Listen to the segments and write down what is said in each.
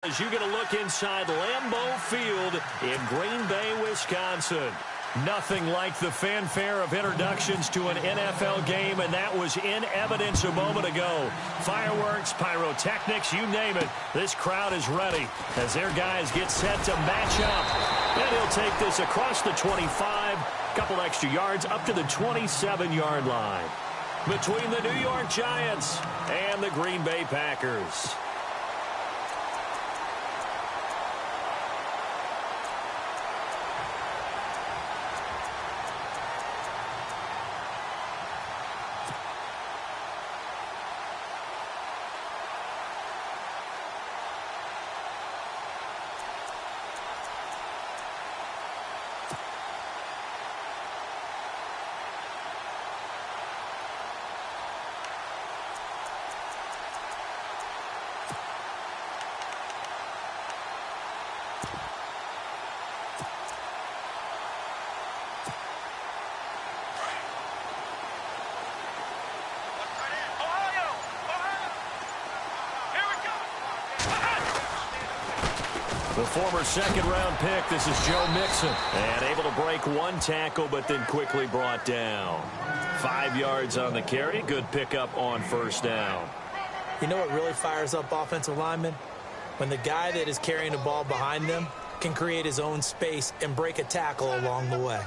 As you get a look inside Lambeau Field in Green Bay, Wisconsin. Nothing like the fanfare of introductions to an NFL game, and that was in evidence a moment ago. Fireworks, pyrotechnics, you name it. This crowd is ready as their guys get set to match up. And he'll take this across the 25, couple extra yards up to the 27-yard line. Between the New York Giants and the Green Bay Packers. The former second-round pick, this is Joe Mixon. And able to break one tackle, but then quickly brought down. 5 yards on the carry. Good pickup on first down. You know what really fires up offensive linemen? When the guy that is carrying the ball behind them can create his own space and break a tackle along the way.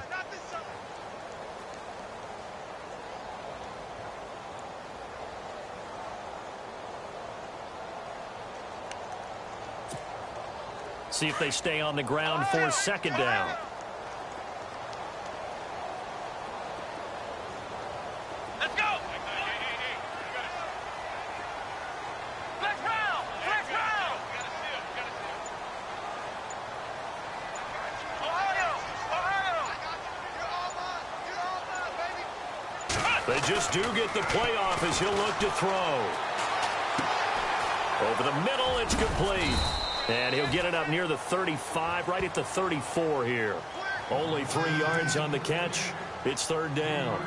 See if they stay on the ground for second down. Let's go. Flex round. Flex round. Ohio. They just do get the playoff as he'll look to throw. Over the middle, it's complete. And he'll get it up near the 35, right at the 34 here. Only 3 yards on the catch. It's third down.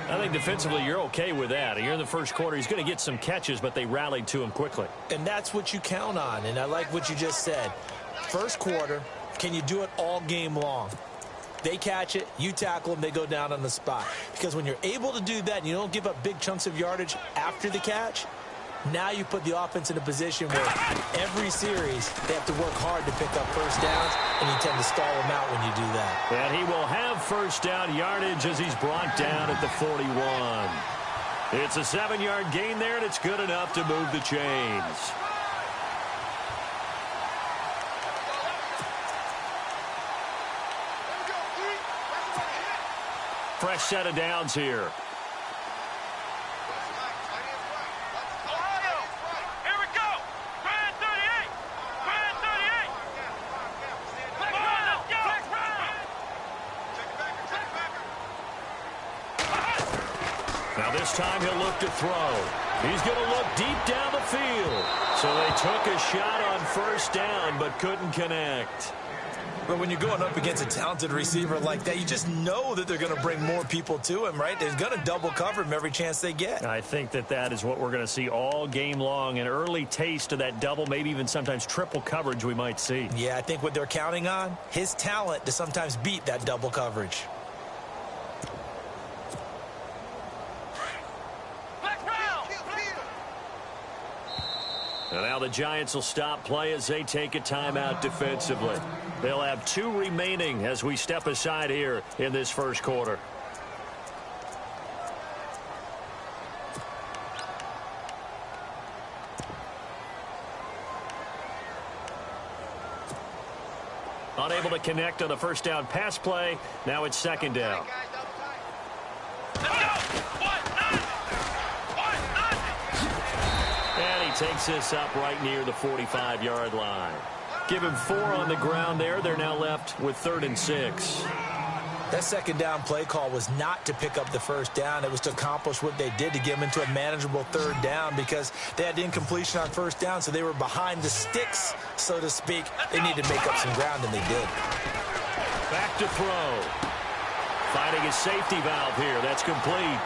I think defensively you're okay with that. Here in the first quarter, he's going to get some catches, but they rallied to him quickly. And that's what you count on, and I like what you just said. First quarter, can you do it all game long? They catch it, you tackle them, they go down on the spot. Because when you're able to do that and you don't give up big chunks of yardage after the catch, now you put the offense in a position where every series they have to work hard to pick up first downs, and you tend to stall them out when you do that. And he will have first down yardage as he's brought down at the 41. It's a 7-yard gain there, and it's good enough to move the chains. Fresh set of downs here. Now this time he'll look to throw. He's going to look deep down the field. So they took a shot on first down but couldn't connect. But when you're going up against a talented receiver like that, you just know that they're going to bring more people to him, right? They're going to double cover him every chance they get. I think that is what we're going to see all game long. An early taste of that double, maybe even sometimes triple coverage we might see. Yeah, I think what they're counting on, his talent to sometimes beat that double coverage. And now the Giants will stop play as they take a timeout defensively. They'll have 2 remaining as we step aside here in this first quarter. Unable to connect on the first down pass play. Now it's second down. Takes this up right near the 45-yard line. Give him 4 on the ground there. They're now left with 3rd and 6. That second down play call was not to pick up the first down. It was to accomplish what they did to get them into a manageable 3rd down because they had incompletion on first down, so they were behind the sticks, so to speak. They needed to make up some ground, and they did. Back to throw. Finding his safety valve here. That's complete.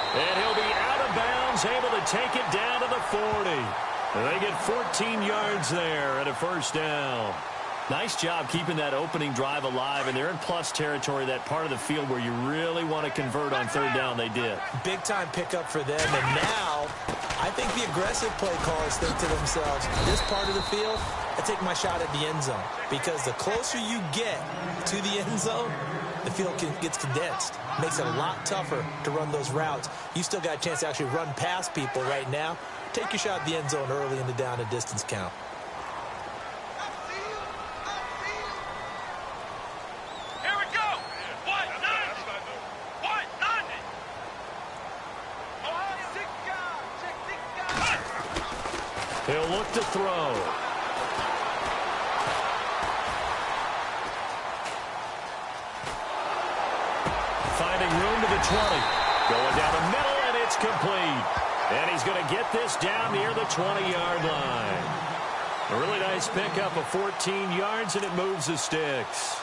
And he'll be out of bounds, able to take it down to the 40. They get 14 yards there and a first down. Nice job keeping that opening drive alive, and they're in plus territory, that part of the field where you really want to convert on third down. They did. Big-time pickup for them, and now I think the aggressive play callers think to themselves, this part of the field, I take my shot at the end zone, because the closer you get to the end zone, the field gets condensed. Makes it a lot tougher to run those routes. You still got a chance to actually run past people right now. Take your shot at the end zone early in the down and distance count. He'll look to throw. Finding room to the 20. Going down the middle, and it's complete. And he's going to get this down near the 20-yard line. A really nice pickup of 14 yards, and it moves the sticks.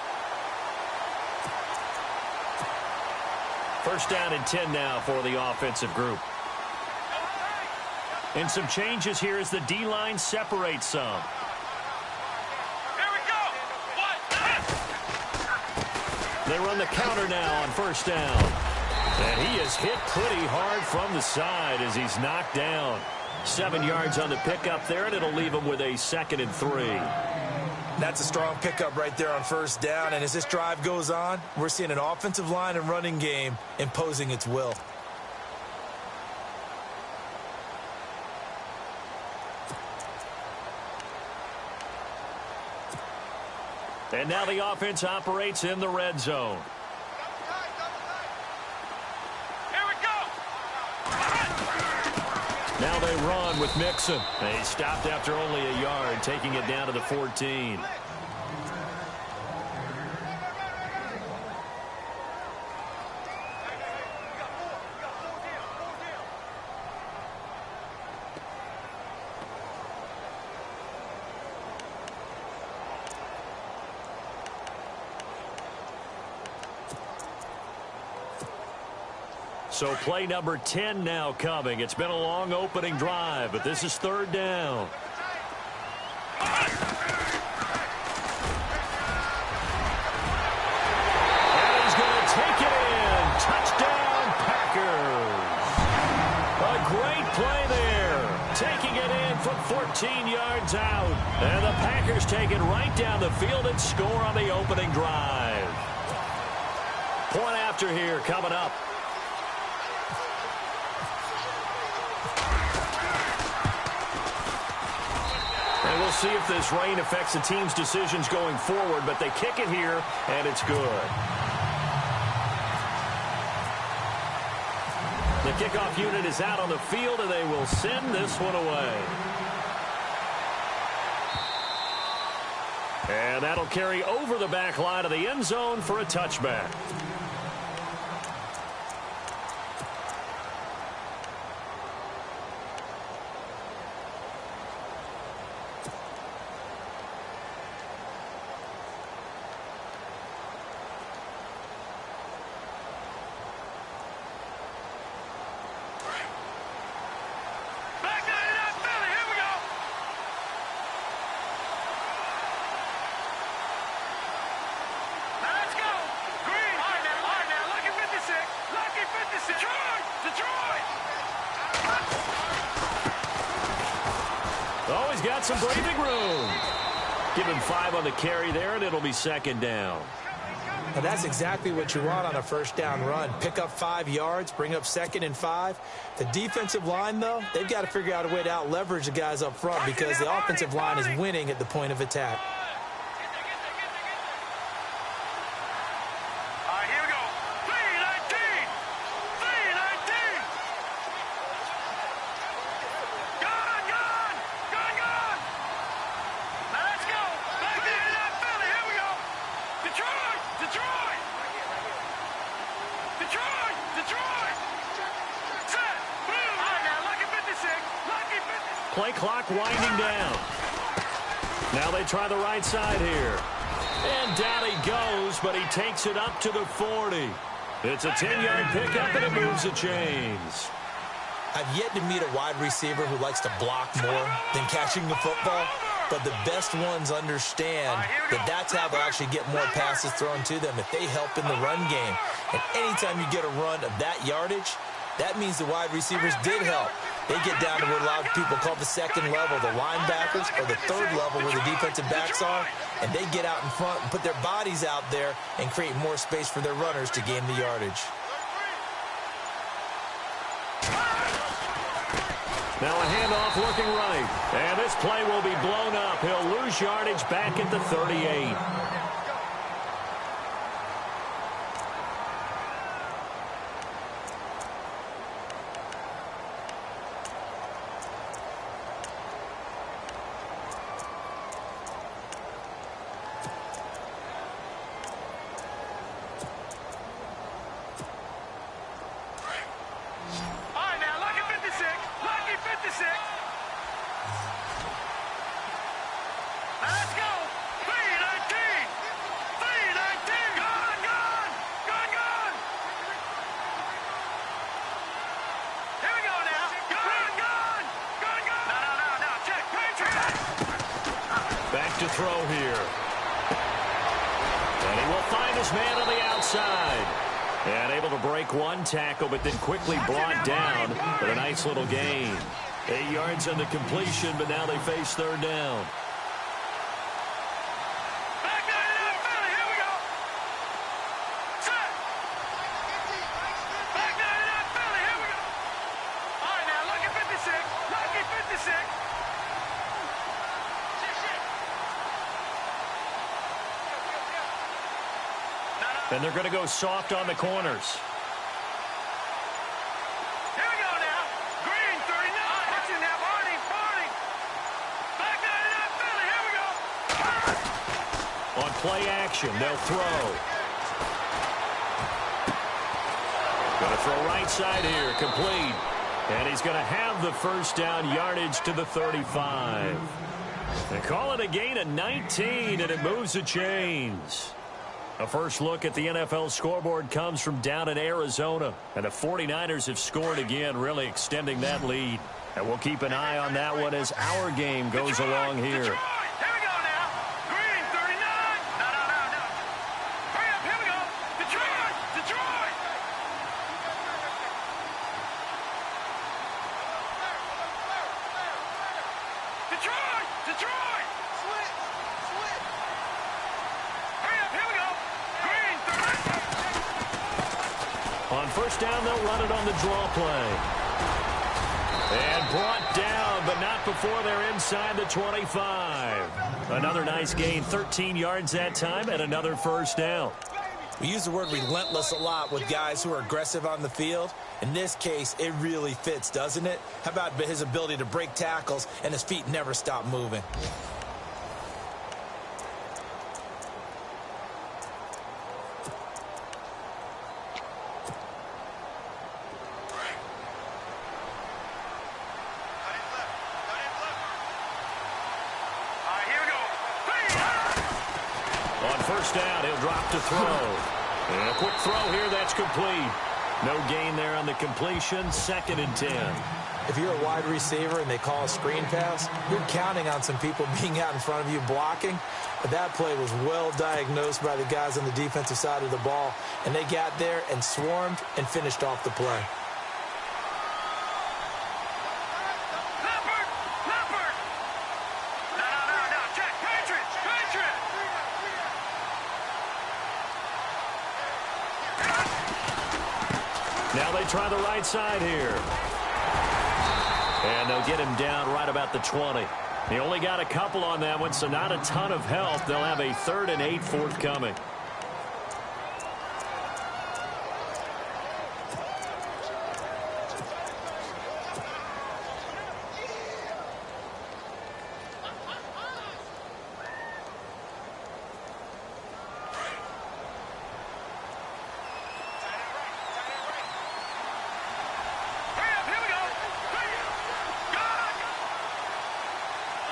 First down and 10 now for the offensive group. And some changes here as the D-line separates some. Here we go. They run the counter now on first down. And he is hit pretty hard from the side as he's knocked down. 7 yards on the pickup there, and it'll leave him with a 2nd and 3. That's a strong pickup right there on first down, and as this drive goes on, we're seeing an offensive line and running game imposing its will. And now the offense operates in the red zone. Here we go. Now they run with Mixon. They stopped after only a yard, taking it down to the 14. So play number 10 now coming. It's been a long opening drive, but this is third down. And he's going to take it in. Touchdown, Packers. A great play there. Taking it in from 14 yards out. And the Packers take it right down the field and score on the opening drive. Point after here coming up. We'll see if this rain affects the team's decisions going forward, but they kick it here, and it's good. The kickoff unit is out on the field, and they will send this one away. And that'll carry over the back line of the end zone for a touchback. Oh, he's got some breathing room. Give him 5 on the carry there, and it'll be second down. And that's exactly what you want on a first down run. Pick up 5 yards, bring up 2nd and 5. The defensive line, though, they've got to figure out a way to out-leverage the guys up front because the offensive line is winning at the point of attack. Play clock winding down. Now they try the right side here. And down he goes, but he takes it up to the 40. It's a 10-yard pickup, and it moves the chains. I've yet to meet a wide receiver who likes to block more than catching the football, but the best ones understand that that's how they'll actually get more passes thrown to them if they help in the run game. And anytime you get a run of that yardage, that means the wide receivers did help. They get down to what a lot of people call the second level, the linebackers, or the third level where the defensive backs are, and they get out in front and put their bodies out there and create more space for their runners to gain the yardage. Now a handoff looking right, and this play will be blown up. He'll lose yardage back at the 38. To throw here. And he will find his man on the outside. And able to break one tackle, but then quickly brought down with a nice little gain. 8 yards on the completion, but now they face third down. And they're going to go soft on the corners. Here we go now. Green, 39. Watch it now, Barney. Back 99, Philly. Here we go. On play action, they'll throw. Going to throw right side here, complete. And he's going to have the first down, yardage to the 35. They call it a gain of 19, and it moves the chains. A first look at the NFL scoreboard comes from down in Arizona. And the 49ers have scored again, really extending that lead. And we'll keep an eye on that one as our game goes along here. Here we go now. Green, 39. No. Hurry up, here we go. Detroit. Split. Hurry up, here we go. Green, 30. On first down, they'll run it on the draw play. And brought down, but not before they're inside the 25. Another nice gain, 13 yards that time, and another first down. We use the word relentless a lot with guys who are aggressive on the field. In this case, it really fits, doesn't it? How about his ability to break tackles and his feet never stop moving? Down, he'll drop to throw. And a quick throw here, that's complete. No gain there on the completion, 2nd and 10. If you're a wide receiver and they call a screen pass, you're counting on some people being out in front of you blocking. But that play was well diagnosed by the guys on the defensive side of the ball. And they got there and swarmed and finished off the play. Now they try the right side here. And they'll get him down right about the 20. He only got a couple on that one, so not a ton of help. They'll have a 3rd and 8 forthcoming.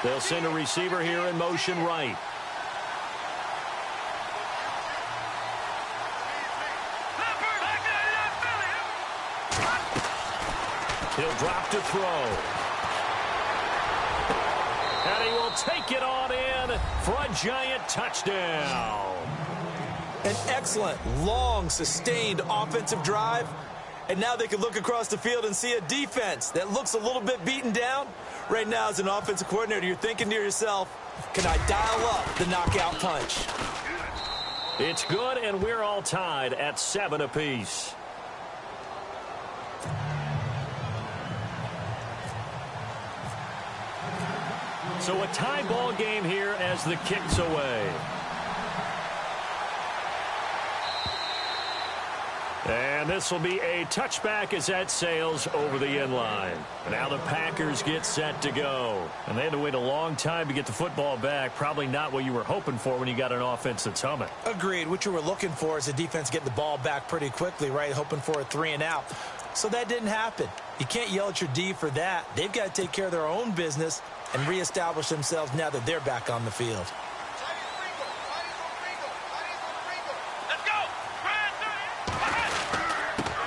They'll send a receiver here in motion right. He'll drop to throw. And he will take it on in for a giant touchdown. An excellent, long, sustained offensive drive. And now they can look across the field and see a defense that looks a little bit beaten down. Right now, as an offensive coordinator, you're thinking to yourself, can I dial up the knockout punch? It's good, and we're all tied at 7 apiece. So a tie ball game here as the kick's away. And this will be a touchback as that sails over the end line. Now the Packers get set to go. And they had to wait a long time to get the football back. Probably not what you were hoping for when you got an offense that's humming. Agreed. What you were looking for is the defense getting the ball back pretty quickly, right? Hoping for a 3 and out. So that didn't happen. You can't yell at your D for that. They've got to take care of their own business and reestablish themselves now that they're back on the field.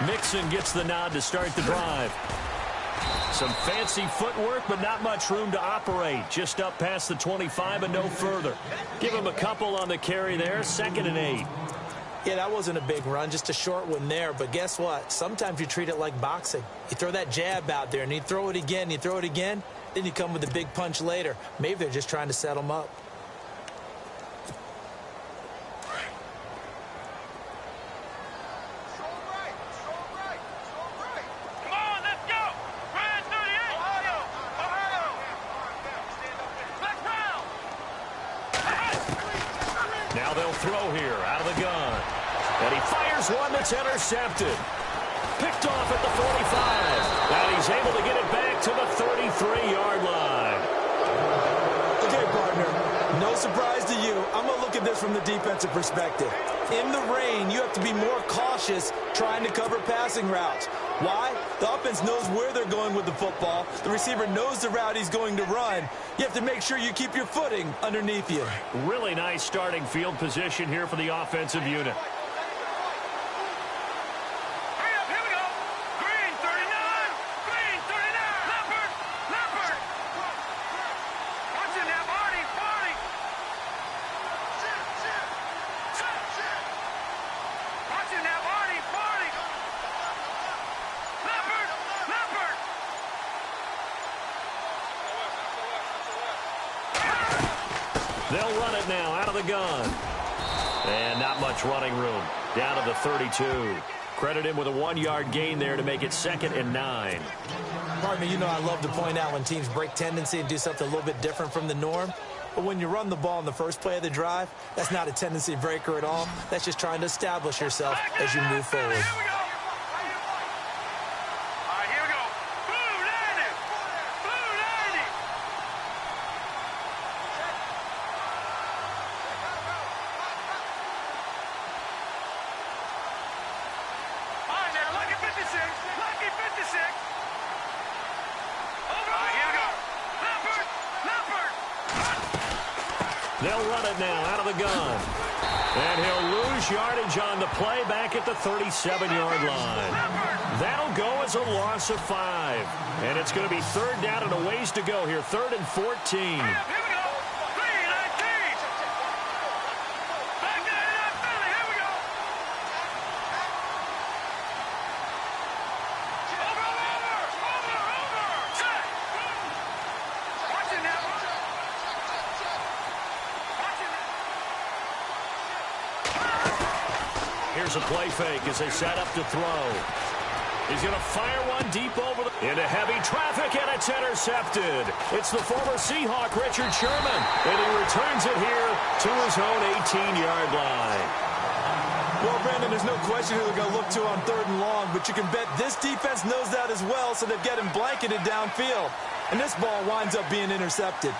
Mixon gets the nod to start the drive. Some fancy footwork, but not much room to operate. Just up past the 25 and no further. Give him a couple on the carry there. 2nd and 8. Yeah, that wasn't a big run, just a short one there. But guess what? Sometimes you treat it like boxing. You throw that jab out there, and you throw it again, you throw it again, then you come with a big punch later. Maybe they're just trying to set them up. Now they'll throw here out of the gun. And he fires one that's intercepted. Picked off at the 45. And he's able to get it back to the 33-yard line. Okay, partner, no surprise to you. I'm going to look at this from the defensive perspective. In the rain, you have to be more cautious trying to cover passing routes. Why? The offense knows where they're going with the football. The receiver knows the route he's going to run. You have to make sure you keep your footing underneath you. Really nice starting field position here for the offensive unit. They'll run it now out of the gun. And not much running room. Down to the 32. Credit him with a 1-yard gain there to make it 2nd and 9. Pardon me, you know I love to point out when teams break tendency and do something a little bit different from the norm. But when you run the ball in the first play of the drive, that's not a tendency breaker at all. That's just trying to establish yourself as you move forward. They'll run it now out of the gun. And he'll lose yardage on the play back at the 37-yard line. That'll go as a loss of 5. And it's going to be 3rd down and a ways to go here. 3rd and 14. Here's a play fake as they set up to throw. He's going to fire one deep over into heavy traffic, and it's intercepted. It's the former Seahawk, Richard Sherman, and he returns it here to his own 18-yard line. Well, Brandon, there's no question who they're going to look to on 3rd and long, but you can bet this defense knows that as well, so they've got him blanketed downfield. And this ball winds up being intercepted.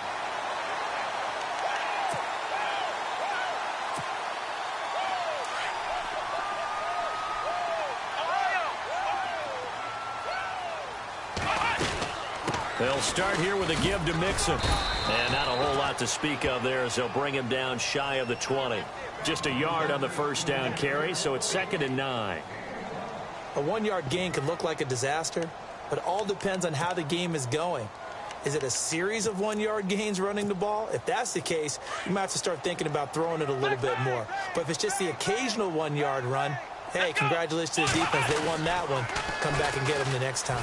They'll start here with a give to Mixon. And not a whole lot to speak of there as they'll bring him down shy of the 20. Just a yard on the first down carry, so it's 2nd and 9. A 1-yard gain can look like a disaster, but it all depends on how the game is going. Is it a series of 1-yard gains running the ball? If that's the case, you might have to start thinking about throwing it a little bit more. But if it's just the occasional 1-yard run, hey, congratulations to the defense. They won that one. Come back and get them the next time.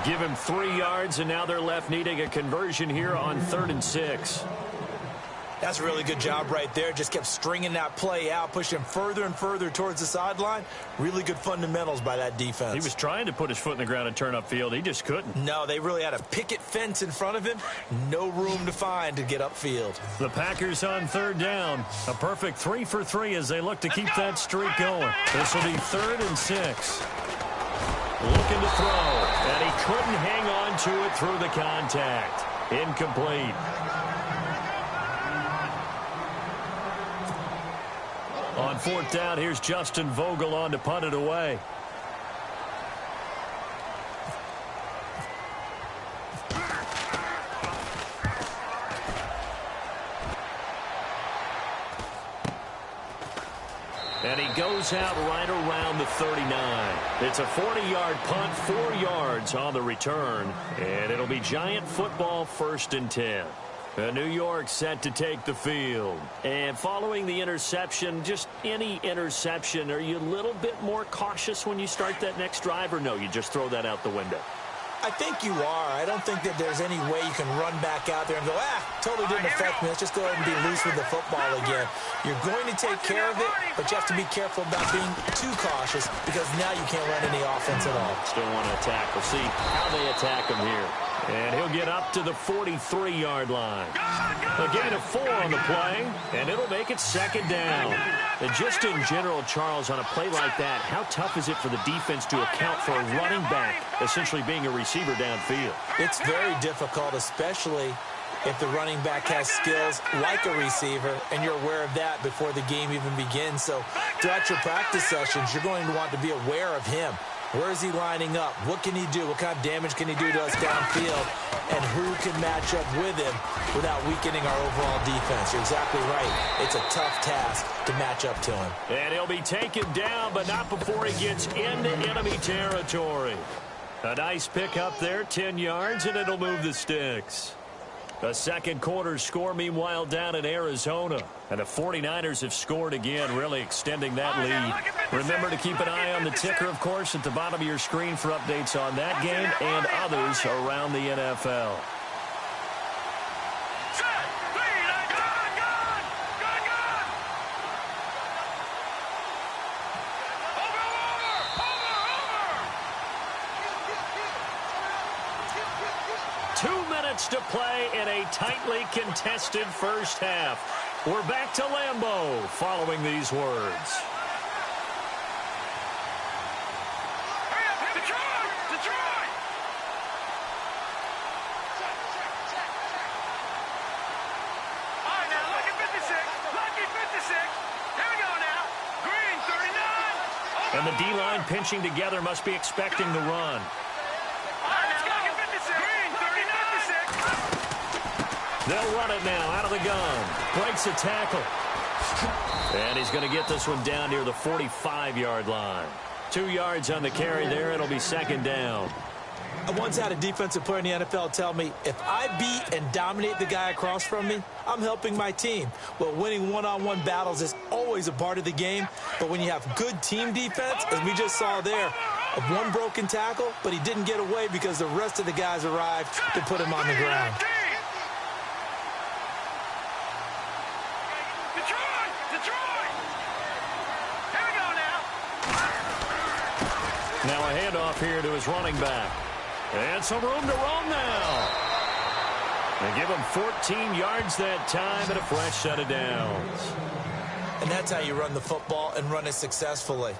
Give him 3 yards, and now they're left needing a conversion here on 3rd and 6. That's a really good job right there. Just kept stringing that play out, pushing further and further towards the sideline. Really good fundamentals by that defense. He was trying to put his foot in the ground and turn upfield. He just couldn't. No, they really had a picket fence in front of him. No room to find to get upfield. The Packers on 3rd down. A perfect 3 for 3 as they look to keep that streak going. This will be 3rd and 6. Looking to throw, and he couldn't hang on to it through the contact. Incomplete. On 4th down, here's Justin Vogel on to punt it away. And he goes out right around the 39. It's a 40-yard punt, 4 yards on the return. And it'll be Giant football, 1st and 10. New York set to take the field. And following the interception, just any interception, are you a little bit more cautious when you start that next drive, or no, you just throw that out the window? I think you are. I don't think that there's any way you can run back out there and go, totally didn't affect me. Let's just go ahead and be loose with the football again. You're going to take care of it, but you have to be careful about being too cautious because now you can't run any offense at all. Still want to attack. We'll see how they attack him here. And he'll get up to the 43-yard line. A gain of 4 on the play, and it'll make it 2nd down. And just in general, Charles, on a play like that, how tough is it for the defense to account for a running back essentially being a receiver downfield? It's very difficult, especially if the running back has skills like a receiver, and you're aware of that before the game even begins. So throughout your practice sessions, you're going to want to be aware of him. Where is he lining up? What can he do? What kind of damage can he do to us downfield? And who can match up with him without weakening our overall defense? You're exactly right. It's a tough task to match up to him. And he'll be taken down, but not before he gets into enemy territory. A nice pick up there, 10 yards, and it'll move the sticks. A 2nd quarter score, meanwhile, down in Arizona. And the 49ers have scored again, really extending that lead. Remember to keep an eye on the ticker, of course, at the bottom of your screen for updates on that game and others around the NFL. To play in a tightly contested first half. We're back to Lambeau following these words. Detroit! All right, now, lucky 56. Here we go now. Green, 39. And the D-line pinching together must be expecting the run. They'll run it now out of the gun. Breaks a tackle. And he's going to get this one down near the 45-yard line. 2 yards on the carry there. It'll be 2nd down. I once had a defensive player in the NFL tell me, if I beat and dominate the guy across from me, I'm helping my team. Well, winning one-on-one battles is always a part of the game. But when you have good team defense, as we just saw there, of one broken tackle, but he didn't get away because the rest of the guys arrived to put him on the ground. Now a handoff here to his running back. And some room to roam now. They give him 14 yards that time and a fresh set of downs. And that's how you run the football and run it successfully.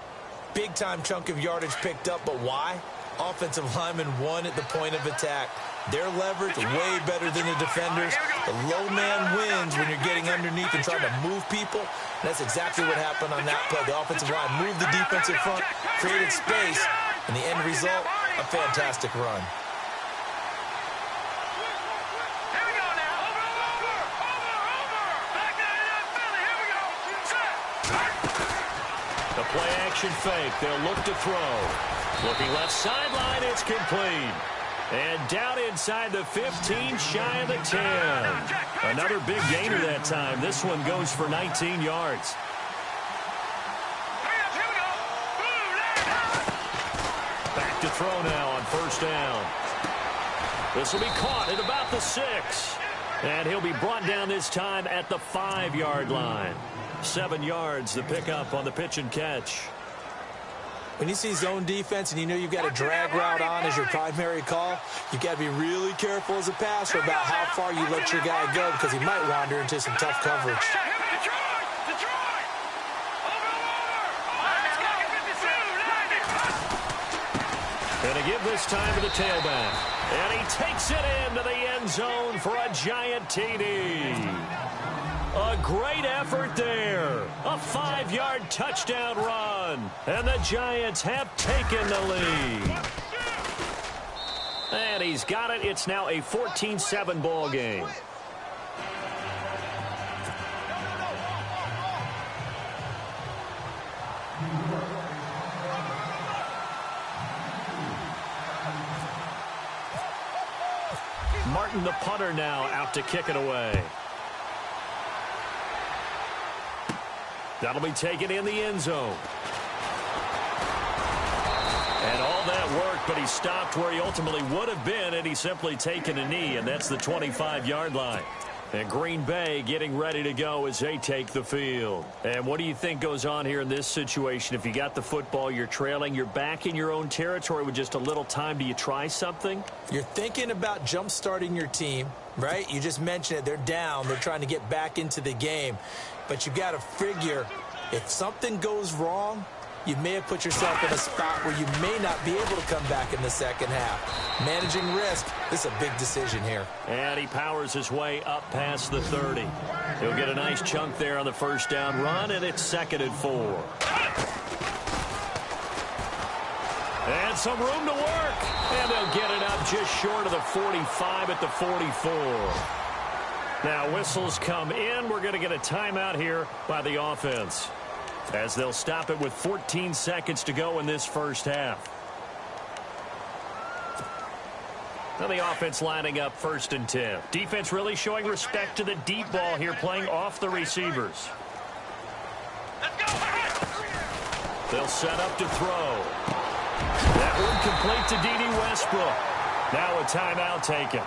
Big-time chunk of yardage picked up, but why? Offensive linemen won at the point of attack. Their leverage way better than the defenders. The low man wins when you're getting underneath and trying to move people. And that's exactly what happened on that play. The offensive line moved the defensive front, created space, and the end result, a fantastic run. Here we go now. Over. Back that up, Philly. Here we go. Set. The play-action fake. They'll look to throw. Looking left sideline, it's complete. And down inside the 15, shy of the 10. Another big gainer that time. This one goes for 19 yards. Back to throw now on first down. This will be caught at about the 6. And he'll be brought down this time at the 5-yard line. 7 yards the pickup on the pitch and catch. When you see zone defense and you know you've got a drag route on as your primary call, you've got to be really careful as a passer about how far you let your guy go because he might wander into some tough coverage. Going to give this time to the tailback. And he takes it into the end zone for a giant TD. A great effort there. A 5-yard touchdown run. And the Giants have taken the lead. And he's got it. It's now a 14-7 ball game. Martin, the punter, now out to kick it away. That'll be taken in the end zone. And all that worked, but he stopped where he ultimately would have been, and he's simply taken a knee, and that's the 25-yard line. And Green Bay getting ready to go as they take the field. And what do you think goes on here in this situation? If you got the football, you're trailing, you're back in your own territory with just a little time. Do you try something? You're thinking about jump-starting your team, right? You just mentioned it. They're down. They're trying to get back into the game. But you've got to figure if something goes wrong, you may have put yourself in a spot where you may not be able to come back in the second half. Managing risk, this is a big decision here. And he powers his way up past the 30. He'll get a nice chunk there on the first down run, and it's 2nd and 4. And some room to work. And they'll get it up just short of the 45 at the 44. Now whistles come in. We're going to get a timeout here by the offense, as they'll stop it with 14 seconds to go in this first half. Now the offense lining up 1st and 10. Defense really showing respect to the deep ball here, playing off the receivers. They'll set up to throw. That one complete to D.D. Westbrook. Now a timeout taken.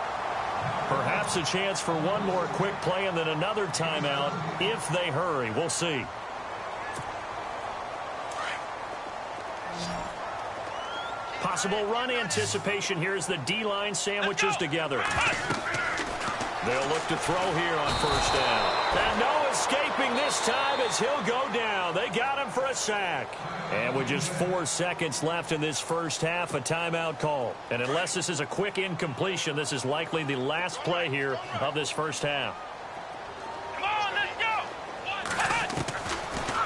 Perhaps a chance for one more quick play and then another timeout if they hurry. We'll see. Possible run anticipation here as the D-line sandwiches together. They'll look to throw here on first down. And no escaping this time as he'll go down. They got him for a sack. And with just 4 seconds left in this first half, a timeout call. And unless this is a quick incompletion, this is likely the last play here of this first half. Come on, let's go.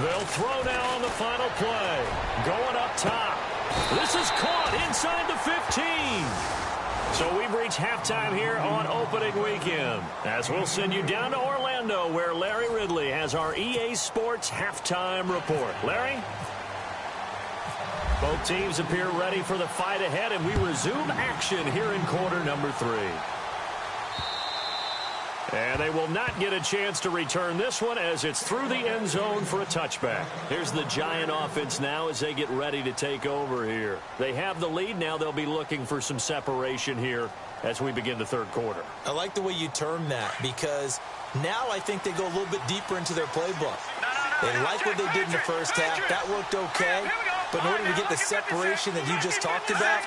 They'll throw now on the final play. Going up top. This is caught inside the 15. So we've reached halftime here on opening weekend, as we'll send you down to Orlando, where Larry Ridley has our EA Sports halftime report. Larry? Both teams appear ready for the fight ahead, and we resume action here in quarter number 3. And they will not get a chance to return this one as it's through the end zone for a touchback. Here's the Giant offense now as they get ready to take over here. They have the lead. Now they'll be looking for some separation here as we begin the third quarter. I like the way you term that, because now I think they go a little bit deeper into their playbook. They like what they did in the first half. That worked okay. But in order to get the separation that you just talked about,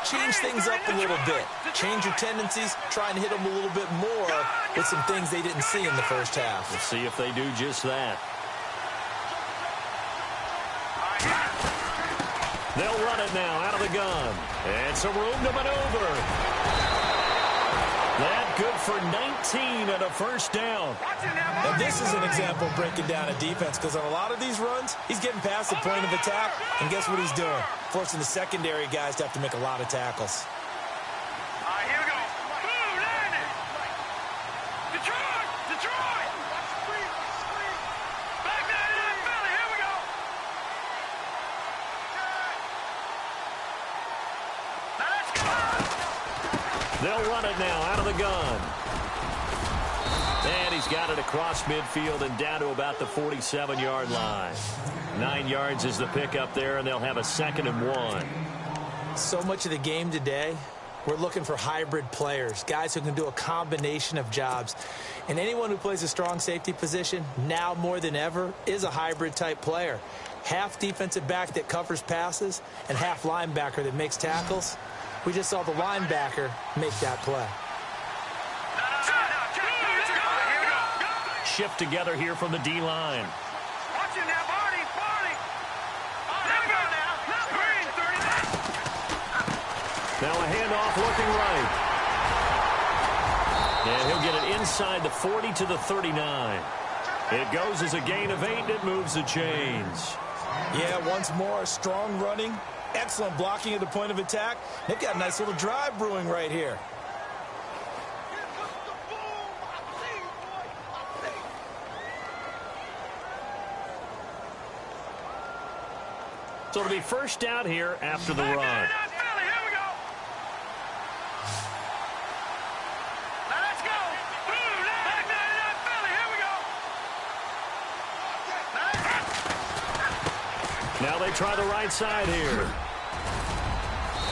change things up a little bit. Change your tendencies. Try and hit them a little bit more with some things they didn't see in the first half. We'll see if they do just that. They'll run it now out of the gun. And some room to maneuver. That good for 19 and a first down. And this is an example of breaking down a defense, because on a lot of these runs, he's getting past the point of attack, and guess what he's doing? Forcing the secondary guys to have to make a lot of tackles. All right, here we go. Boom, landing. Detroit, Detroit. Back that in, Philly, here we go. They'll run it now out of the gun. And he's got it across midfield and down to about the 47-yard line. 9 yards is the pickup there, and they'll have a 2nd and 1. So much of the game today, we're looking for hybrid players, guys who can do a combination of jobs. And anyone who plays a strong safety position, now more than ever, is a hybrid-type player. Half defensive back that covers passes and half linebacker that makes tackles. We just saw the linebacker make that play. Shift together here from the D-line. Watch it now, Barney, Barney. Green, 39. Now a handoff looking right. And he'll get it inside the 40 to the 39. It goes as a gain of 8, and it moves the chains. Yeah, once more, strong running, excellent blocking at the point of attack. They've got a nice little drive brewing right here. So it'll be first down here after the run. Now they try the right side here.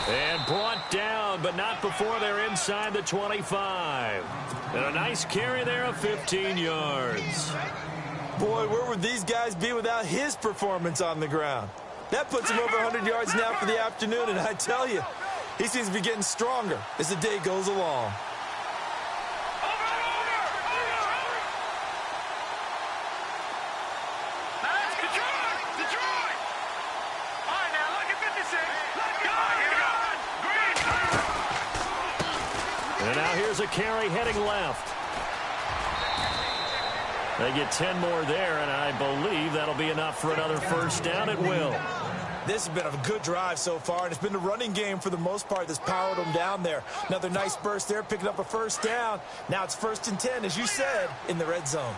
And brought down, but not before they're inside the 25. And a nice carry there of 15 yards. Boy, where would these guys be without his performance on the ground? That puts him over 100 yards now for the afternoon, and I tell you, he seems to be getting stronger as the day goes along. And now here's a carry heading left. They get 10 more there, and I believe that'll be enough for another first down. It will. This has been a good drive so far, and it's been the running game for the most part that's powered them down there. Another nice burst there, picking up a first down. Now it's 1st and 10, as you said, in the red zone.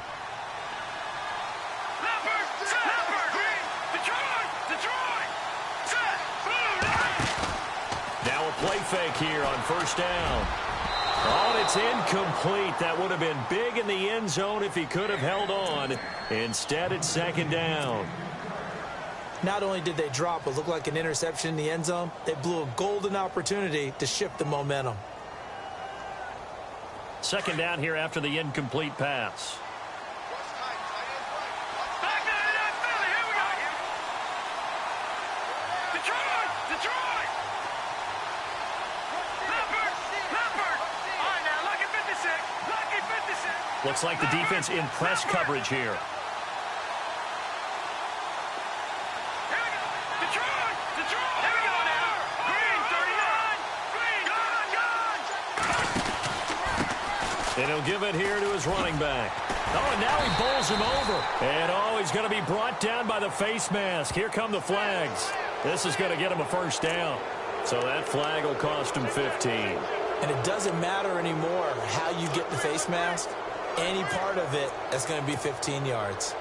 Now a play fake here on first down. Oh, and it's incomplete. That would have been big in the end zone if he could have held on. Instead, it's 2nd down. Not only did they drop what looked like an interception in the end zone, they blew a golden opportunity to shift the momentum. 2nd down here after the incomplete pass. Looks like the defense in press coverage here. And he'll give it here to his running back. Oh, and now he bowls him over. And, oh, he's going to be brought down by the face mask. Here come the flags. This is going to get him a first down. So that flag will cost him 15. And it doesn't matter anymore how you get the face mask. Any part of it, that's going to be 15 yards.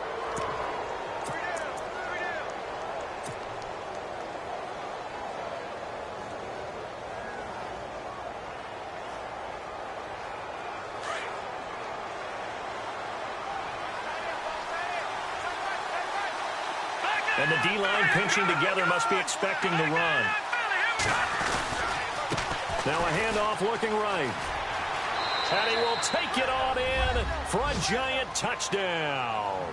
And the D-line pinching together must be expecting the run. Now a handoff looking right. And he will take it on in for a giant touchdown.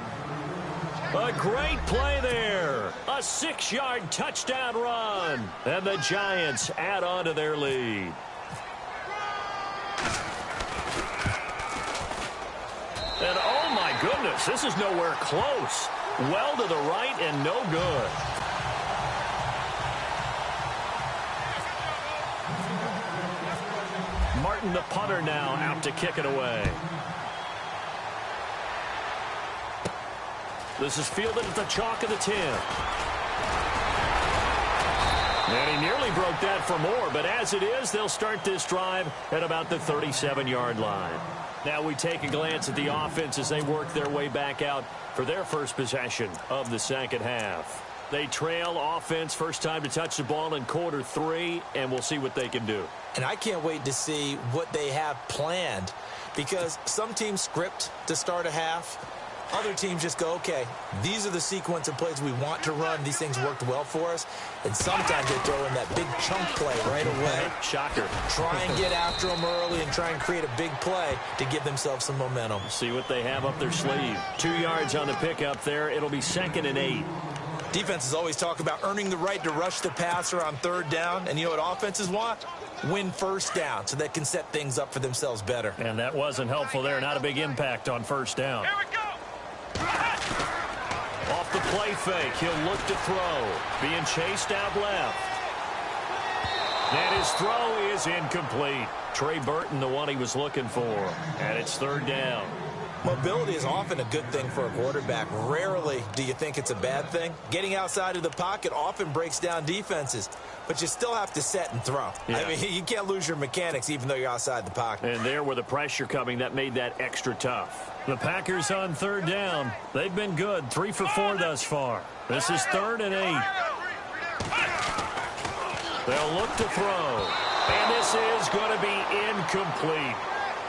A great play there. A 6-yard touchdown run. And the Giants add on to their lead. And oh my goodness, this is nowhere close. Well to the right and no good. Martin, the punter, now out to kick it away. This is fielded at the chalk of the 10. And he nearly broke that for more, but as it is, they'll start this drive at about the 37-yard line. Now we take a glance at the offense as they work their way back out for their first possession of the second half. They trail offense, first time to touch the ball in quarter 3, and we'll see what they can do. And I can't wait to see what they have planned, because some teams script to start a half. Other teams just go, okay, these are the sequence of plays we want to run. These things worked well for us. And sometimes they throw in that big chunk play right away. Shocker. Try and get after them early and try and create a big play to give themselves some momentum. See what they have up their sleeve. 2 yards on the pickup there. It'll be 2nd and 8. Defenses always talk about earning the right to rush the passer on 3rd down. And you know what offenses want? Win 1st down so they can set things up for themselves better. And that wasn't helpful there. Not a big impact on 1st down. Here we go. Off the play fake, he'll look to throw. Being chased out left. And his throw is incomplete. Trey Burton, the one he was looking for. And it's 3rd down. Mobility is often a good thing for a quarterback. Rarely do you think it's a bad thing. Getting outside of the pocket often breaks down defenses, but you still have to set and throw. Yeah. I mean, you can't lose your mechanics even though you're outside the pocket. And there with the pressure coming, that made that extra tough. The Packers on 3rd down. They've been good, 3 for 4 thus far. This is 3rd and 8. They'll look to throw. And this is going to be incomplete.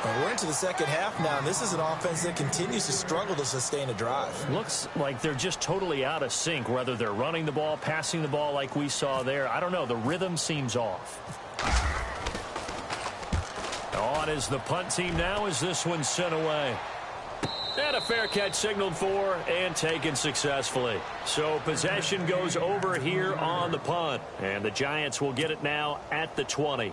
We're into the 2nd half now, and this is an offense that continues to struggle to sustain a drive. Looks like they're just totally out of sync, whether they're running the ball, passing the ball like we saw there. I don't know. The rhythm seems off. On is the punt team now as this one's sent away. And a fair catch signaled for and taken successfully. So possession goes over here on the punt. And the Giants will get it now at the 20.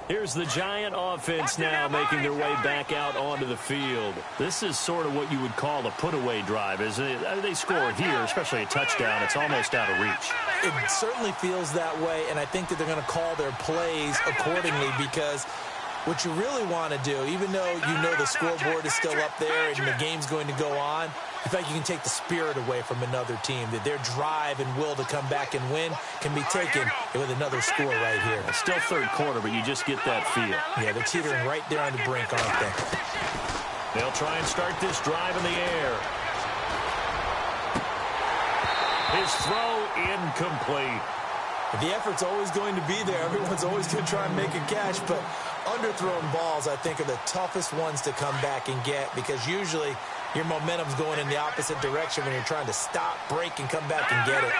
Here's the Giant offense now making their way back out onto the field. This is sort of what you would call a put-away drive, isn't it? They score here, especially a touchdown. It's almost out of reach. It certainly feels that way, and I think that they're going to call their plays accordingly, because what you really want to do, even though you know the scoreboard is still up there and the game's going to go on, in fact, you can take the spirit away from another team, that their drive and will to come back and win can be taken with another score right here. It's still 3rd quarter, but you just get that feel. Yeah, they're teetering right there on the brink, aren't they? They'll try and start this drive in the air. His throw incomplete. The effort's always going to be there. Everyone's always going to try and make a catch, but underthrown balls, I think, are the toughest ones to come back and get, because usually your momentum's going in the opposite direction when you're trying to stop, break, and come back and get it.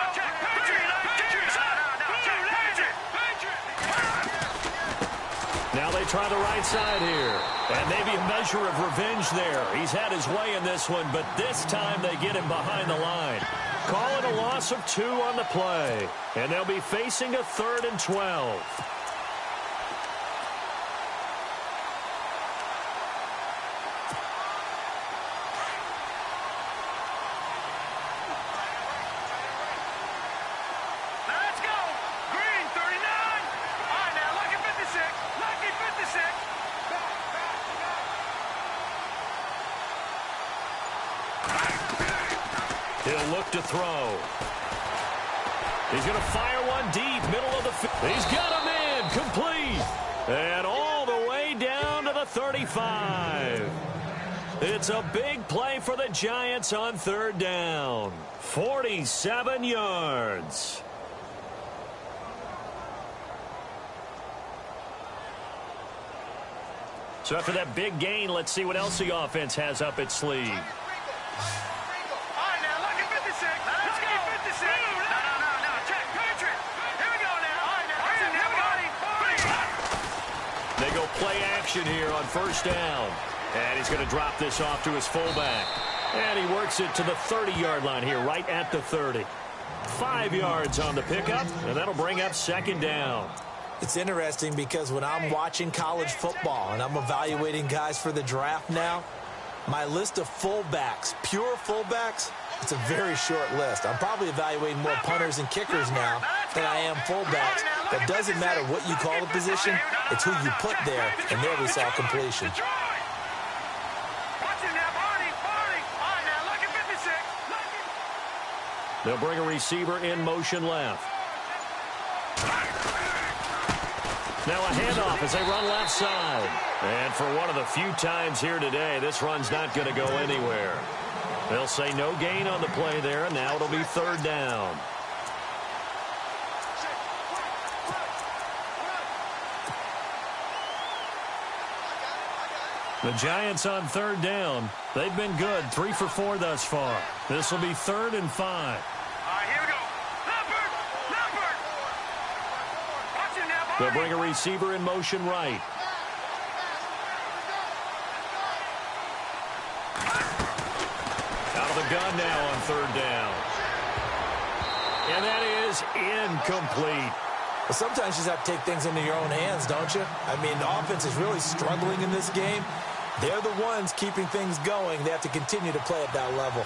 Now they try the right side here. And maybe a measure of revenge there. He's had his way in this one, but this time they get him behind the line. Call it a loss of 2 on the play. And they'll be facing a 3rd and 12. He'll look to throw. He's going to fire one deep, middle of the field. He's got him in, complete. And all the way down to the 35. It's a big play for the Giants on 3rd down. 47 yards. So after that big gain, let's see what else the offense has up its sleeve. They go play action here on 1st down. And he's going to drop this off to his fullback. And he works it to the 30-yard line here, right at the 30. 5 yards on the pickup, and that'll bring up 2nd down. It's interesting because when I'm watching college football and I'm evaluating guys for the draft now, my list of fullbacks, pure fullbacks, it's a very short list. I'm probably evaluating more punters and kickers now than I am fullbacks. But it doesn't matter what you call the position, it's who you put there, and there we saw completion. They'll bring a receiver in motion left. Now a handoff as they run left side. And for one of the few times here today, this run's not going to go anywhere. They'll say no gain on the play there, and now it'll be 3rd down. The Giants on third down. They've been good, 3 for 4 thus far. This will be 3rd and 5. All right, here we go. Leopard! Leopard! Watch him now, They'll bring a receiver in motion right. Out of the gun now on 3rd down. And that is incomplete. Well, sometimes you just have to take things into your own hands, don't you? I mean, the offense is really struggling in this game. They're the ones keeping things going. They have to continue to play at that level.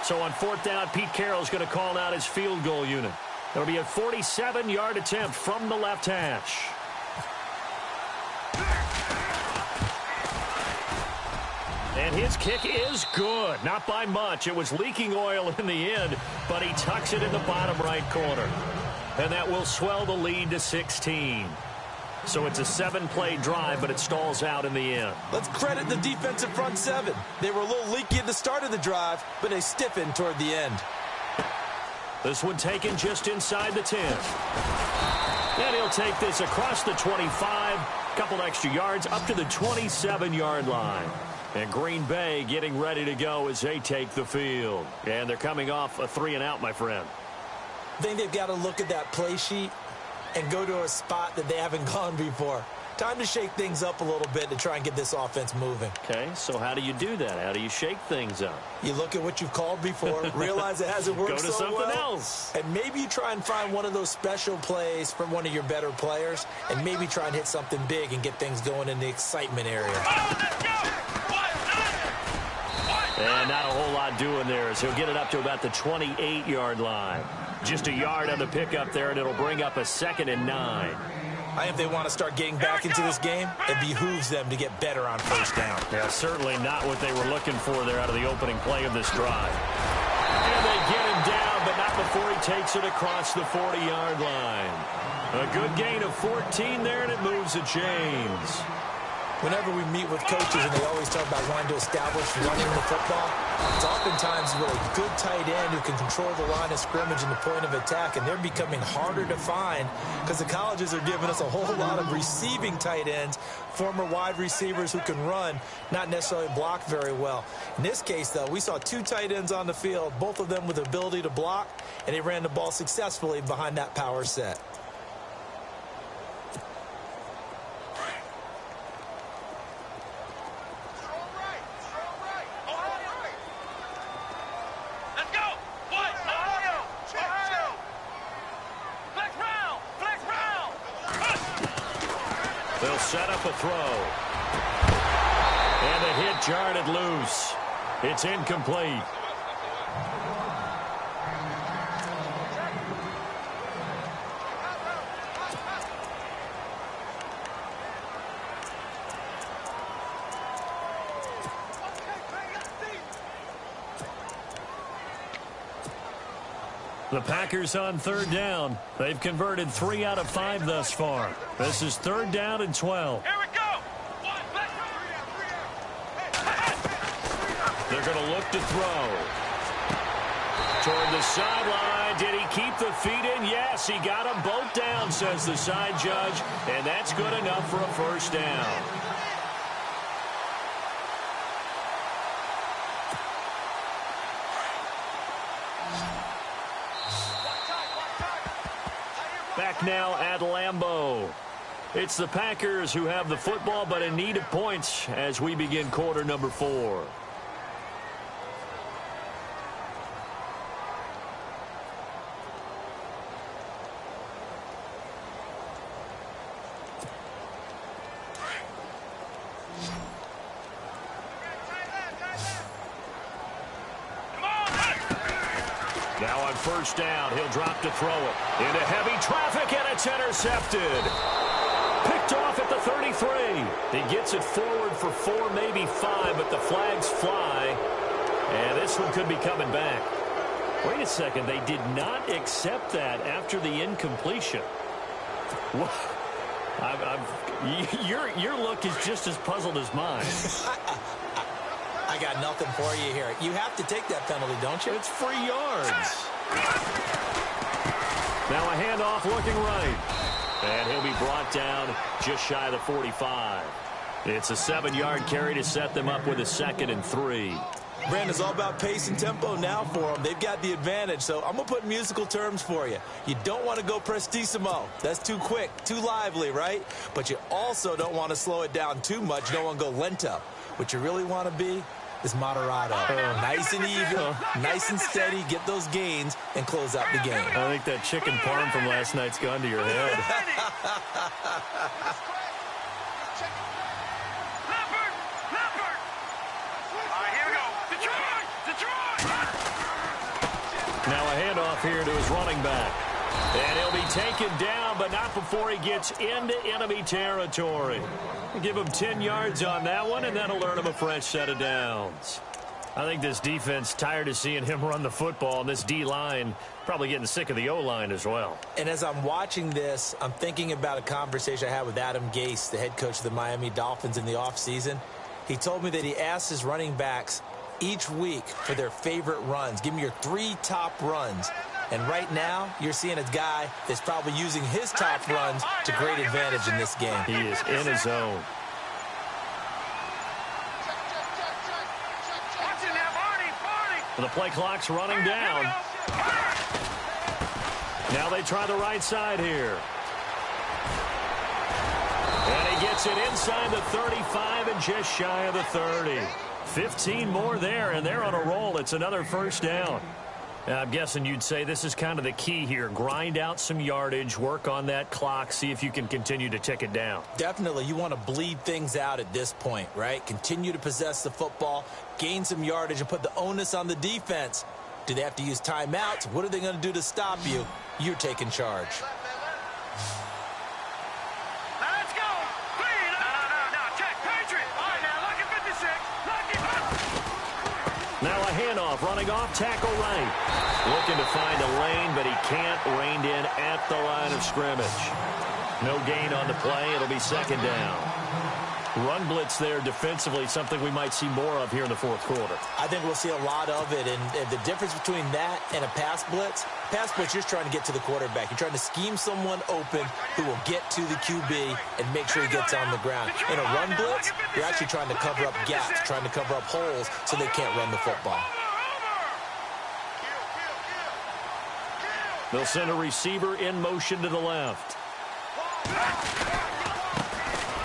So on 4th down, Pete Carroll's going to call out his field goal unit. It'll be a 47-yard attempt from the left hash. And his kick is good. Not by much. It was leaking oil in the end, but he tucks it in the bottom right corner. And that will swell the lead to 16. So it's a 7-play drive, but it stalls out in the end. Let's credit the defensive front 7. They were a little leaky at the start of the drive, but they stiffened toward the end. This one taken just inside the 10. And he'll take this across the 25, couple extra yards up to the 27-yard line. And Green Bay getting ready to go as they take the field. And they're coming off a 3-and-out, my friend. I think they've got to look at that play sheet and go to a spot that they haven't gone before. Time to shake things up a little bit to try and get this offense moving. Okay, so how do you do that? How do you shake things up? You look at what you've called before, realize it hasn't worked so well. Go to something else. And maybe you try and find one of those special plays from one of your better players, and maybe try and hit something big and get things going in the excitement area. And not a whole lot doing there as he'll get it up to about the 28-yard line. Just a yard on the pickup there, and it'll bring up a 2nd and 9. I think if they want to start getting back into this game, it behooves them to get better on 1st down. Yeah, certainly not what they were looking for there out of the opening play of this drive. And they get him down, but not before he takes it across the 40-yard line. A good gain of 14 there, and it moves the chains. Whenever we meet with coaches and they always talk about wanting to establish running the football, it's oftentimes with a good tight end who can control the line of scrimmage and the point of attack, and they're becoming harder to find because the colleges are giving us a whole lot of receiving tight ends, former wide receivers who can run, not necessarily block very well. In this case, though, we saw 2 tight ends on the field, both of them with the ability to block, and they ran the ball successfully behind that power set. They'll set up a throw. And the hit jarred it loose. It's incomplete. The Packers on 3rd down. They've converted 3 out of 5 thus far. This is 3rd down and 12. Here we go. They're going to look to throw. Toward the sideline. Did he keep the feet in? Yes, he got them both down, says the side judge. And that's good enough for a 1st down. Back now at Lambeau. It's the Packers who have the football, but in need of points as we begin quarter number 4. Now on 1st down, he'll drop to throw it. Into heavy traffic, and it's intercepted. Picked off at the 33. He gets it forward for 4, maybe 5, but the flags fly. And this one could be coming back. Wait a second, they did not accept that after the incompletion. Your look is just as puzzled as mine. I got nothing for you here. You have to take that penalty, don't you? It's free yards. Now a handoff looking right. And he'll be brought down just shy of the 45. It's a 7-yard carry to set them up with a 2nd and 3. Brandon, it's all about pace and tempo now for them. They've got the advantage, so I'm going to put musical terms for you. You don't want to go prestissimo. That's too quick, too lively, right? But you also don't want to slow it down too much. You don't want to go lento. What you really want to be is moderato. Nice and even, nice and steady, get those gains, and close out the game. I think that chicken parm from last night's gone to your head. Now a handoff here to his running back. And he'll be taken down, but not before he gets into enemy territory. Give him 10 yards on that one, and that'll earn him a fresh set of downs. I think this defense tired of seeing him run the football, and this D-line probably getting sick of the O-line as well. And as I'm watching this, I'm thinking about a conversation I had with Adam Gase, the head coach of the Miami Dolphins in the offseason. He told me that he asked his running backs each week for their favorite runs. Give me your 3 top runs. And right now, you're seeing a guy that's probably using his top runs to great advantage in this game. He is in his zone. The play clock's running down. Now they try the right side here. And he gets it inside the 35 and just shy of the 30. 15 more there, and they're on a roll. It's another first down. I'm guessing you'd say this is kind of the key here. Grind out some yardage, work on that clock, see if you can continue to tick it down. Definitely. You want to bleed things out at this point, right? Continue to possess the football, gain some yardage, and put the onus on the defense. Do they have to use timeouts? What are they going to do to stop you? You're taking charge. Now a handoff, running off, tackle right. Looking to find a lane, but he can't. Reined in at the line of scrimmage. No gain on the play. It'll be 2nd down. Run blitz there defensively, something we might see more of here in the 4th quarter. I think we'll see a lot of it, and the difference between that and a pass blitz, you're trying to get to the quarterback. You're trying to scheme someone open who will get to the QB and make sure he gets on the ground. In a run blitz, you're actually trying to cover up gaps, trying to cover up holes so they can't run the football. They'll send a receiver in motion to the left.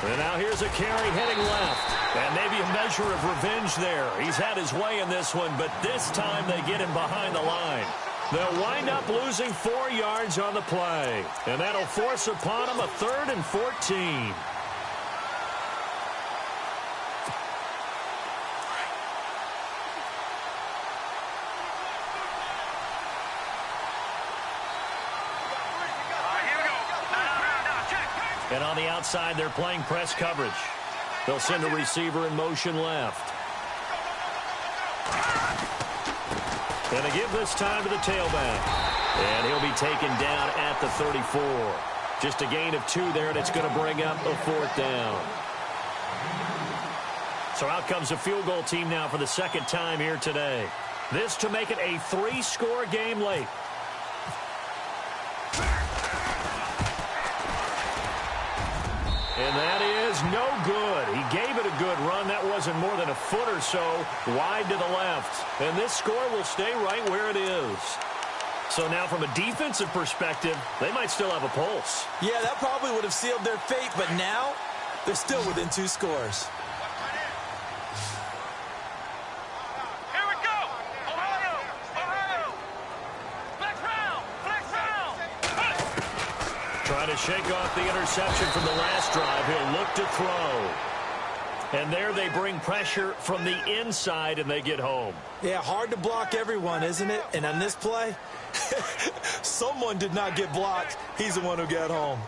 And now here's a carry heading left. And maybe a measure of revenge there. He's had his way in this one, but this time they get him behind the line. They'll wind up losing 4 yards on the play. And that'll force upon him a 3rd and 14. And on the outside, they're playing press coverage. They'll send a receiver in motion left. And they give this time to the tailback. And he'll be taken down at the 34. Just a gain of 2 there, and it's going to bring up a 4th down. So out comes a field goal team now for the 2nd time here today. This to make it a 3-score game late. And that is no good. He gave it a good run. That wasn't more than a foot or so wide to the left. And this score will stay right where it is. So now from a defensive perspective, they might still have a pulse. Yeah, that probably would have sealed their fate, but now they're still within 2 scores. Here we go. Ohio. Flex round. Trying to shake off the interception from the last drive. He'll look to throw. And there they bring pressure from the inside, and they get home. Yeah, hard to block everyone, isn't it? And on this play, someone did not get blocked. He's the one who got home.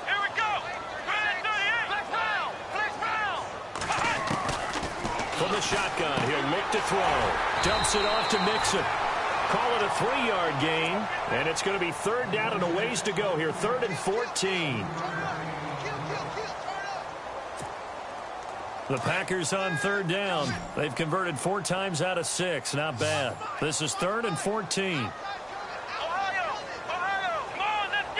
Here we go. Flex round. From the shotgun, he'll look to throw. Dumps it off to Mixon. Call it a 3-yard gain, and it's going to be 3rd down and a ways to go here, 3rd and 14. The Packers on 3rd down. They've converted 4 times out of 6. Not bad. This is 3rd and 14. Ohio. Come on, let's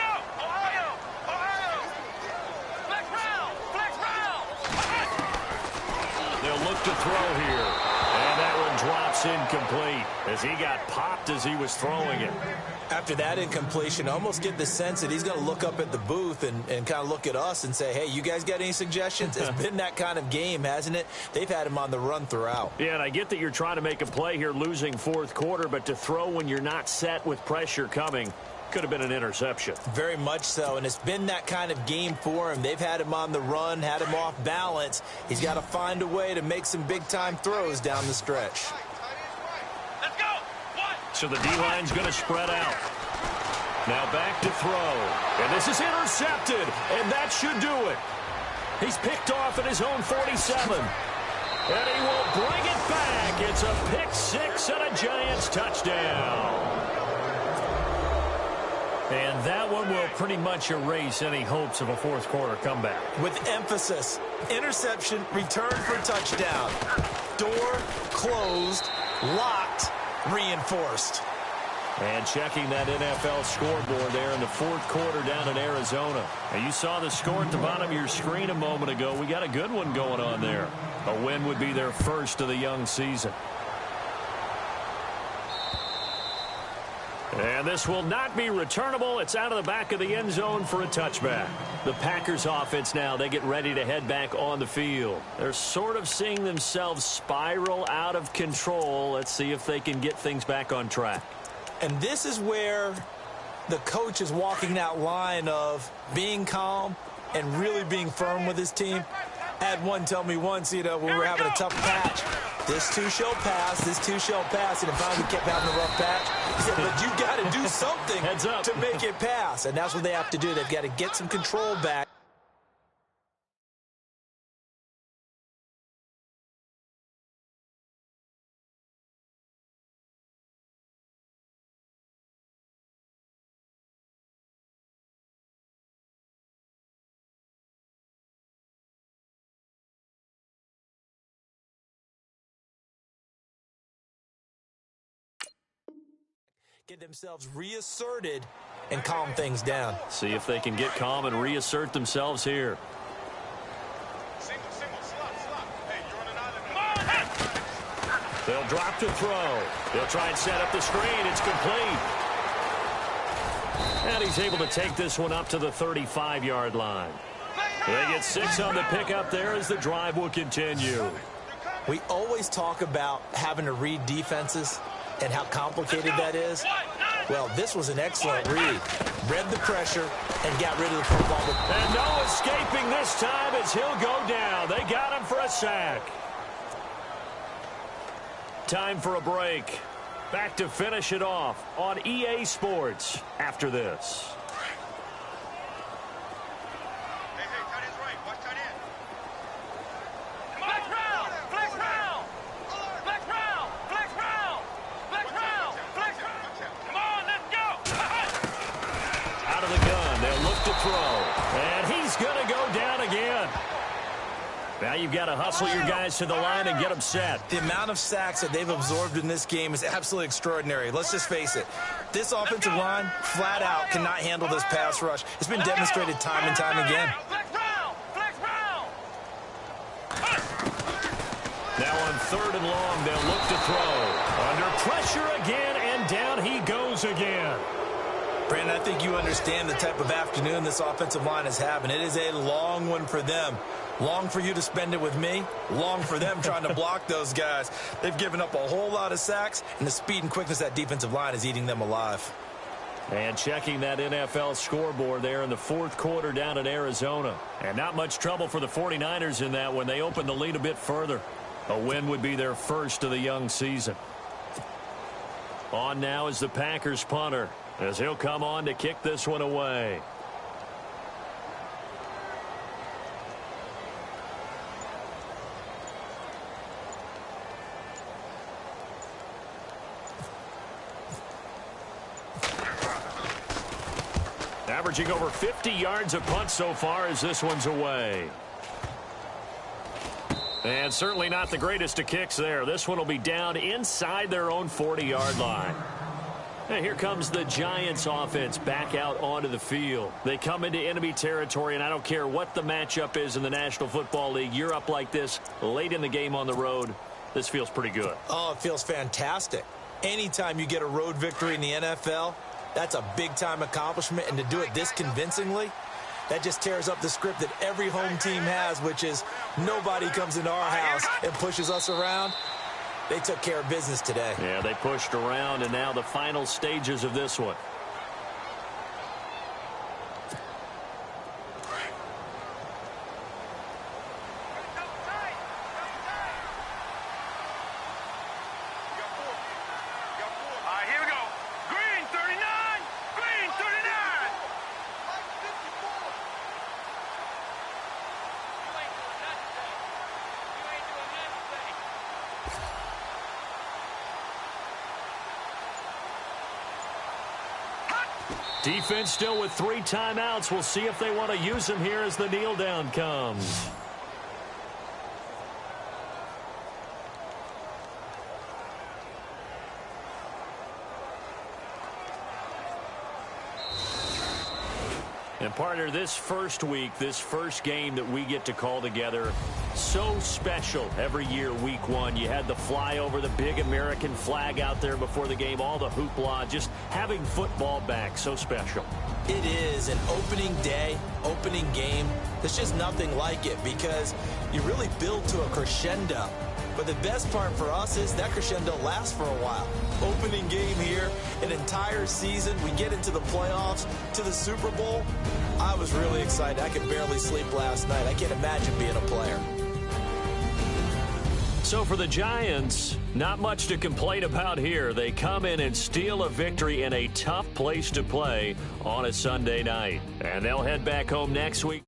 look to throw here. And that one drops incomplete as he got popped as he was throwing it. After that incompletion, I almost get the sense that he's going to look up at the booth and kind of look at us and say, hey, you guys got any suggestions? It's been that kind of game, hasn't it? They've had him on the run throughout. Yeah, and I get that you're trying to make a play here losing fourth quarter, but to throw when you're not set with pressure coming could have been an interception. Very much so, and it's been that kind of game for him. They've had him on the run, had him off balance. He's got to find a way to make some big-time throws down the stretch. Let's go. One. So the D-line's going to spread out. Now back to throw. And this is intercepted, and that should do it. He's picked off at his own 47. And he will bring it back. It's a pick six and a Giants touchdown. And that one will pretty much erase any hopes of a fourth quarter comeback. With emphasis, interception, return for touchdown. Door closed, locked, reinforced. And checking that NFL scoreboard there in the fourth quarter down in Arizona. And you saw the score at the bottom of your screen a moment ago. We got a good one going on there. A win would be their first of the young season. And this will not be returnable. It's out of the back of the end zone for a touchback. The Packers offense now, they get ready to head back on the field. They're sort of seeing themselves spiral out of control. Let's see if they can get things back on track. And this is where the coach is walking that line of being calm and really being firm with his team. I had one tell me once, when we were having a tough patch, this too shall pass, this too shall pass, and if finally kept having a rough patch, he said, but you got to do something to make it pass. And that's what they have to do. They've got to get some control back. Get themselves reasserted and calm things down. See if they can get calm and reassert themselves here. Single, slot. Hey, you're on an island. They'll drop to throw. They'll try and set up the screen. It's complete. And he's able to take this one up to the 35-yard line. They get 6 on the pickup there as the drive will continue. We always talk about having to read defenses and how complicated that is. Well, this was an excellent read. Read the pressure and got rid of the football. And no escaping this time as he'll go down. They got him for a sack. Time for a break. Back to finish it off on EA Sports after this. And he's going to go down again. Now you've got to hustle your guys to the line and get them set. The amount of sacks that they've absorbed in this game is absolutely extraordinary. Let's just face it. This offensive line, flat out, cannot handle this pass rush. It's been demonstrated time and time again. Now on 3rd and long, they'll look to throw. Under pressure again, and down he goes again. Brandon, I think you understand the type of afternoon this offensive line is having. It is a long one for them. Long for you to spend it with me. Long for them trying to block those guys. They've given up a whole lot of sacks, and the speed and quickness of that defensive line is eating them alive. And checking that NFL scoreboard there in the fourth quarter down in Arizona. And not much trouble for the 49ers in that when they open the lead a bit further. A win would be their first of the young season. On now is the Packers punter, as he'll come on to kick this one away. Averaging over 50 yards a punt so far as this one's away. And certainly not the greatest of kicks there. This one will be down inside their own 40-yard line. And here comes the Giants offense back out onto the field. They come into enemy territory, and I don't care what the matchup is in the National Football League. You're up like this late in the game on the road. This feels pretty good. Oh, it feels fantastic. Anytime you get a road victory in the NFL, that's a big-time accomplishment. And to do it this convincingly, that just tears up the script that every home team has, which is nobody comes into our house and pushes us around. They took care of business today. Yeah, they pushed around, and now the final stages of this one. Here we go. Green 39. Green 39. Defense still with 3 timeouts. We'll see if they want to use them here as the kneel down comes. And partner, this first week, this first game that we get to call together, so special every year, week 1. You had the flyover, the big American flag out there before the game, all the hoopla, just having football back, so special. It is an opening day, opening game. There's just nothing like it because you really build to a crescendo. But the best part for us is that crescendo lasts for a while. Opening game here, an entire season. We get into the playoffs, to the Super Bowl. I was really excited. I could barely sleep last night. I can't imagine being a player. So for the Giants, not much to complain about here. They come in and steal a victory in a tough place to play on a Sunday night. And they'll head back home next week.